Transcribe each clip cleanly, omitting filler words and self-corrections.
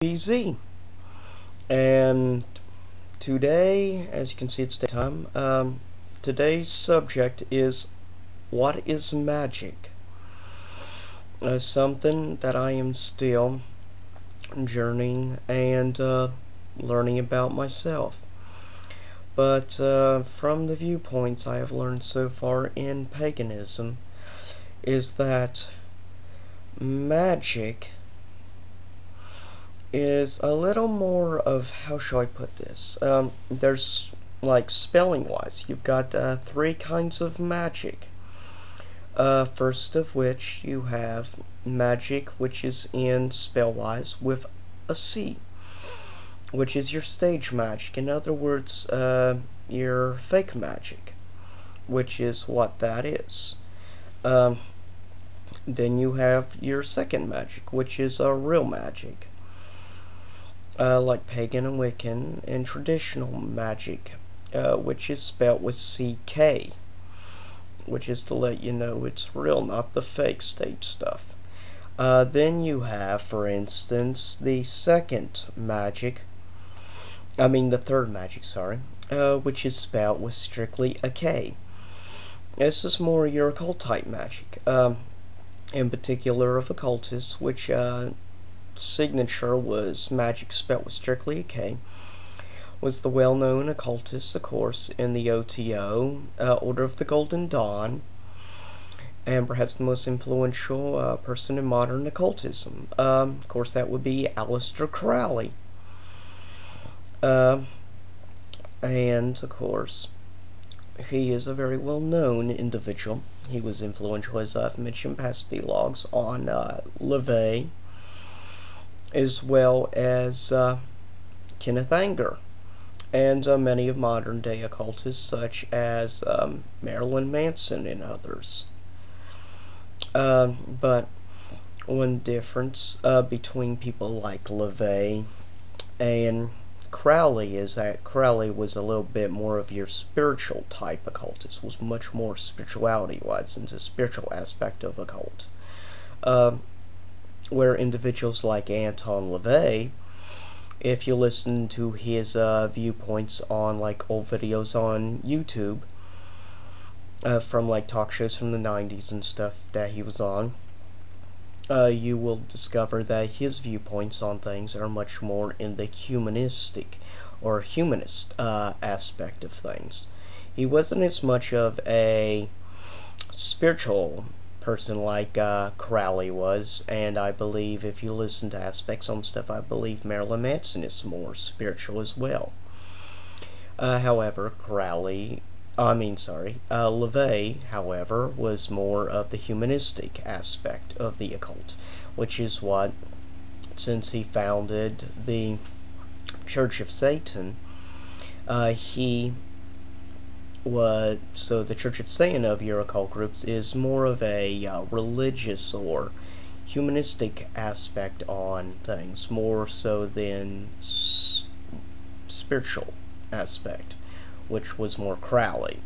PZ. And today, as you can see, it's daytime. Today's subject is what is magic? Something that I am still journeying and learning about myself. But from the viewpoints I have learned so far in paganism is that magic is a little more of, how shall I put this? There's, like, spelling wise, you've got three kinds of magic. First of which you have magic, which is in spell wise with a C, which is your stage magic. In other words, your fake magic, which is what that is. Then you have your second magic, which is a real magic. Like pagan and Wiccan, and traditional magic, which is spelt with CK, which is to let you know it's real, not the fake stage stuff. Then you have, for instance, the third magic, sorry, which is spelt with strictly a K. This is more your occult type magic, in particular of occultists, which signature was magic spelt with strictly a K, was the well-known occultist, of course, in the OTO, Order of the Golden Dawn, and perhaps the most influential person in modern occultism. Of course, that would be Aleister Crowley. And, of course, he is a very well-known individual. He was influential, as I've mentioned past vlogs, on Lavey, as well as Kenneth Anger, and many of modern-day occultists, such as Marilyn Manson and others. But one difference between people like Lavey and Crowley is that Crowley was a little bit more of your spiritual type occultist, was much more spirituality-wise into the spiritual aspect of occult. Where individuals like Anton Lavey, if you listen to his viewpoints on like old videos on YouTube, from like talk shows from the 90s and stuff that he was on, you will discover that his viewpoints on things are much more in the humanistic or humanist aspect of things. He wasn't as much of a spiritual person like Crowley was, and I believe if you listen to aspects on stuff, I believe Marilyn Manson is more spiritual as well. However, Lavey, however, was more of the humanistic aspect of the occult, which is what, since he founded the Church of Satan, so the Church of Satan of your occult groups is more of a religious or humanistic aspect on things, more so than spiritual aspect, which was more Crowley,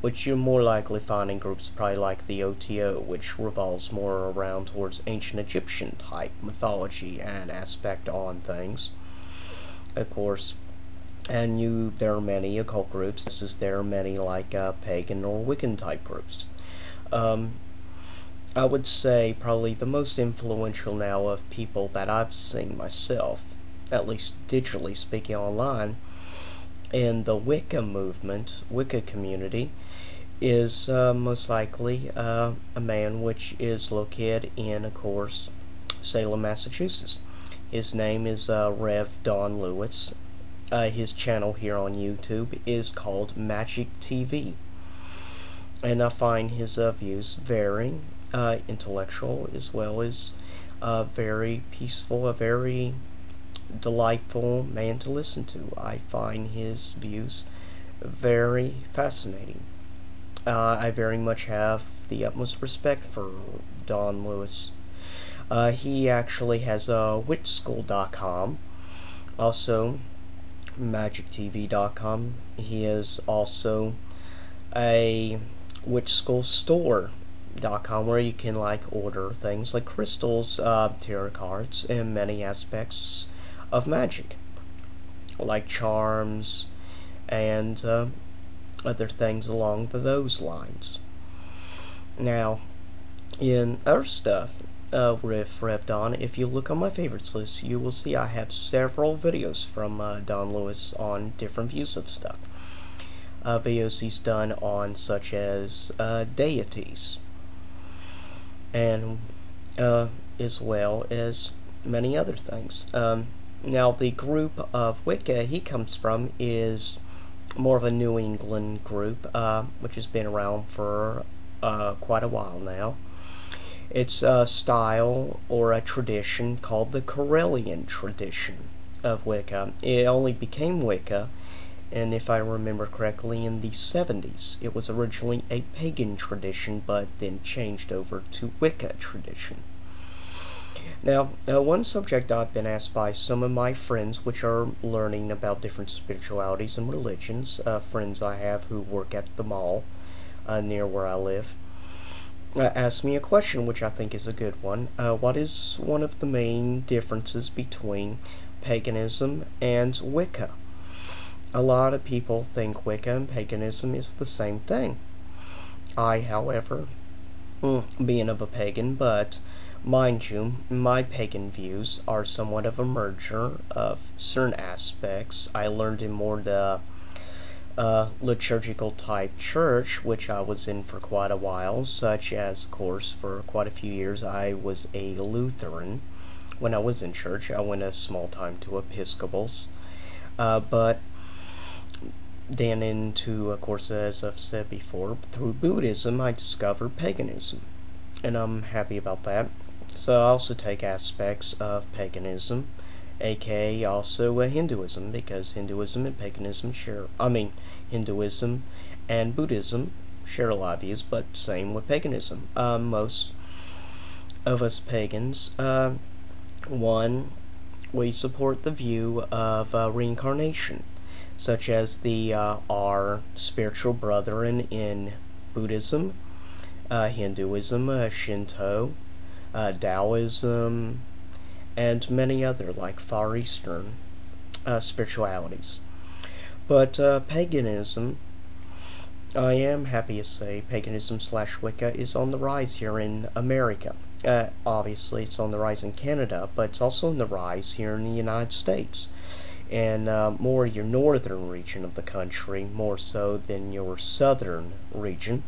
which you're more likely find in groups probably like the OTO, which revolves more around towards ancient Egyptian type mythology and aspect on things, of course. And there are many occult groups, just as there are many like pagan or Wiccan type groups. I would say probably the most influential now of people that I've seen myself, at least digitally speaking online, in the Wicca movement, Wicca community, is most likely a man which is located in, of course, Salem, Massachusetts. His name is Rev Don Lewis. His channel here on YouTube is called Magic TV, and I find his views very intellectual, as well as very peaceful, a very delightful man to listen to. I find his views very fascinating. I very much have the utmost respect for Don Lewis. He actually has witchschool.com, also magictv.com. He is also a witchschoolstore.com, where you can like order things like crystals, tarot cards, and many aspects of magic, like charms and other things along those lines. Now, in other stuff with Rev Don, if you look on my favorites list, you will see I have several videos from Don Lewis on different views of stuff. Videos he's done on such as deities, and as well as many other things. Now, the group of Wicca he comes from is more of a New England group, which has been around for quite a while now. It's a style or a tradition called the Crowleyan tradition of Wicca. It only became Wicca, and if I remember correctly, in the 70s. It was originally a pagan tradition, but then changed over to Wicca tradition. Now, one subject I've been asked by some of my friends, which are learning about different spiritualities and religions, friends I have who work at the mall near where I live, asked me a question which I think is a good one. What is one of the main differences between paganism and Wicca? A lot of people think Wicca and paganism is the same thing. I, however, being of a pagan, but mind you, my pagan views are somewhat of a merger of certain aspects I learned in more the liturgical type church, which I was in for quite a while, such as, of course, for quite a few years I was a Lutheran. When I was in church, I went a small time to Episcopals, but then into, of course, as I've said before, through Buddhism I discovered paganism, and I'm happy about that. So I also take aspects of paganism, aka also Hinduism, because Hinduism and paganism share, Hinduism and Buddhism share a lot of views, but same with paganism. Most of us pagans, one, we support the view of reincarnation, such as our spiritual brethren in Buddhism, Hinduism, Shinto, Taoism, and many other like Far Eastern spiritualities. But paganism, I am happy to say, paganism / Wicca is on the rise here in America. Obviously, it's on the rise in Canada, but it's also on the rise here in the United States, and more your northern region of the country, more so than your southern region.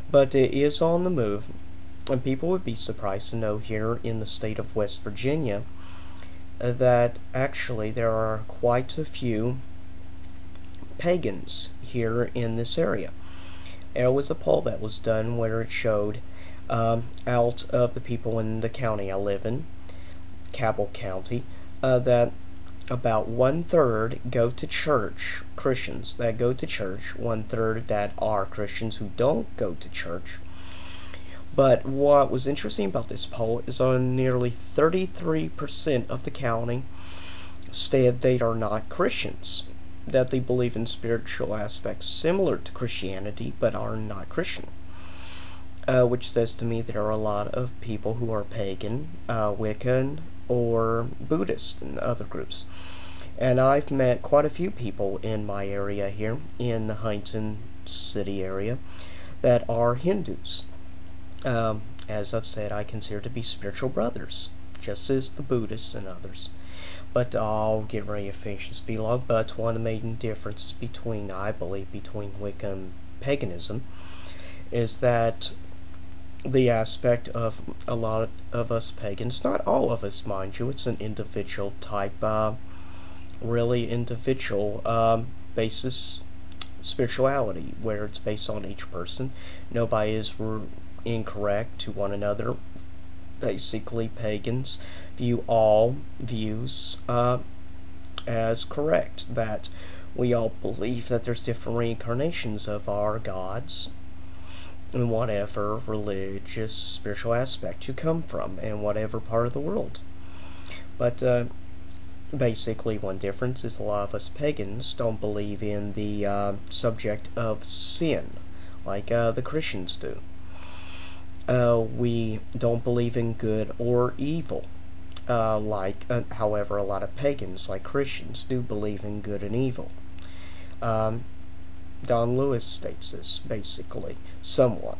But it is on the move. And people would be surprised to know here in the state of West Virginia that actually there are quite a few pagans here in this area. There was a poll that was done where it showed out of the people in the county I live in, Cabell County, that about 1/3 go to church, Christians that go to church, 1/3 that are Christians who don't go to church. But what was interesting about this poll is on nearly 33% of the county stated they are not Christians, that they believe in spiritual aspects similar to Christianity but are not Christian, which says to me there are a lot of people who are pagan, Wiccan, or Buddhist and other groups. And I've met quite a few people in my area here, in the Huntington City area, that are Hindus. As I've said, I consider to be spiritual brothers, just as the Buddhists and others. But I'll get ready to finish this vlog. But one of the main differences between, I believe, between Wicca and paganism is that the aspect of a lot of us pagans, not all of us, mind you, it's an individual type, really individual basis spirituality, where it's based on each person. Nobody is incorrect to one another. Basically, pagans view all views as correct, that we all believe that there's different reincarnations of our gods in whatever religious spiritual aspect you come from and whatever part of the world. But basically, one difference is a lot of us pagans don't believe in the subject of sin like the Christians do. We don't believe in good or evil. However, a lot of pagans, like Christians, do believe in good and evil. Don Lewis states this, basically, somewhat.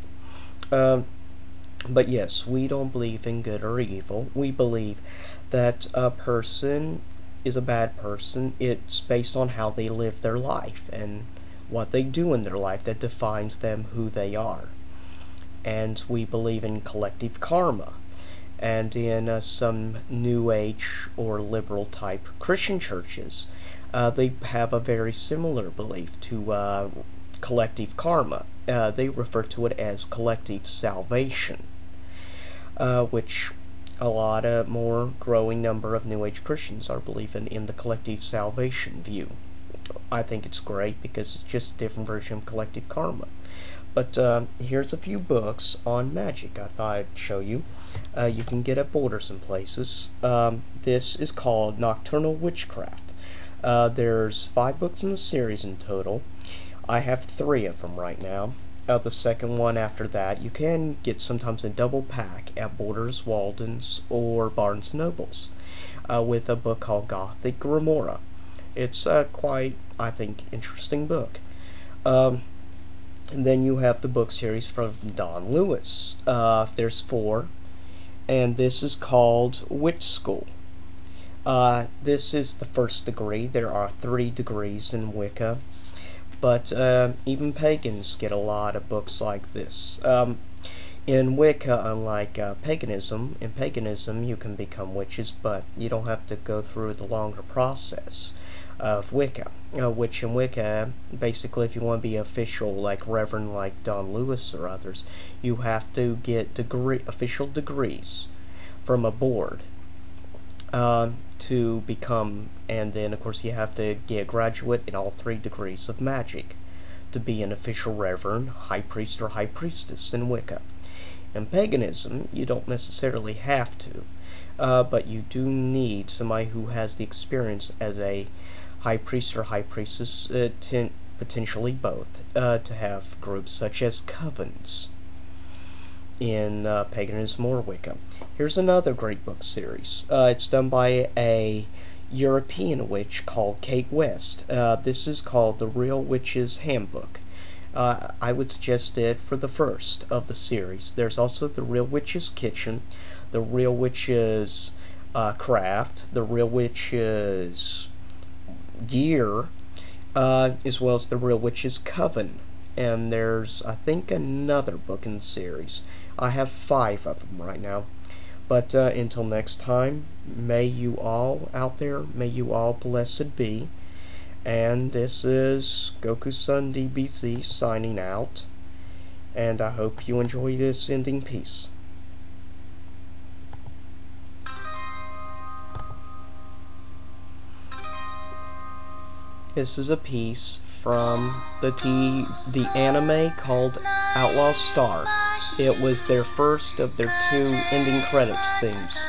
But yes, we don't believe in good or evil. We believe that a person is a bad person. It's based on how they live their life and what they do in their life that defines them who they are. And we believe in collective karma. And in some New Age or liberal type Christian churches, they have a very similar belief to collective karma. They refer to it as collective salvation, which a lot of more growing number of New Age Christians are believing in the collective salvation view. I think it's great because it's just a different version of collective karma. But here's a few books on magic I thought I'd show you. You can get at Borders and Places. This is called Nocturnal Witchcraft. There's 5 books in the series in total. I have 3 of them right now. The second one after that you can get sometimes a double pack at Borders, Walden's, or Barnes & Noble's with a book called Gothic Remora. It's quite, I think, interesting book. And then you have the book series from Don Lewis. There's 4, and this is called Witch School. This is the first degree. There are 3 degrees in Wicca, but even pagans get a lot of books like this. In Wicca, unlike paganism, in paganism you can become witches, but you don't have to go through the longer process of Wicca. Which in Wicca, basically, if you want to be official, like Reverend, like Don Lewis or others, you have to get official degrees from a board to become, and then of course you have to get a graduate in all 3 degrees of magic to be an official Reverend, High Priest, or High Priestess in Wicca. In paganism, you don't necessarily have to, but you do need somebody who has the experience as a High Priest or High Priestess, potentially both, to have groups such as covens in paganism or Wicca. Here's another great book series. It's done by a European witch called Kate West. This is called The Real Witch's Handbook. I would suggest it for the first of the series. There's also The Real Witch's Kitchen, The Real Witch's Craft, The Real Witch's Gear, as well as The Real Witch's Coven. And there's, I think, another book in the series. I have 5 of them right now. But until next time, may you all out there, may you all blessed be. And this is Goku-san DBZ signing out. And I hope you enjoy this ending piece. This is a piece from the anime called Outlaw Star. It was their first of their 2 ending credits themes.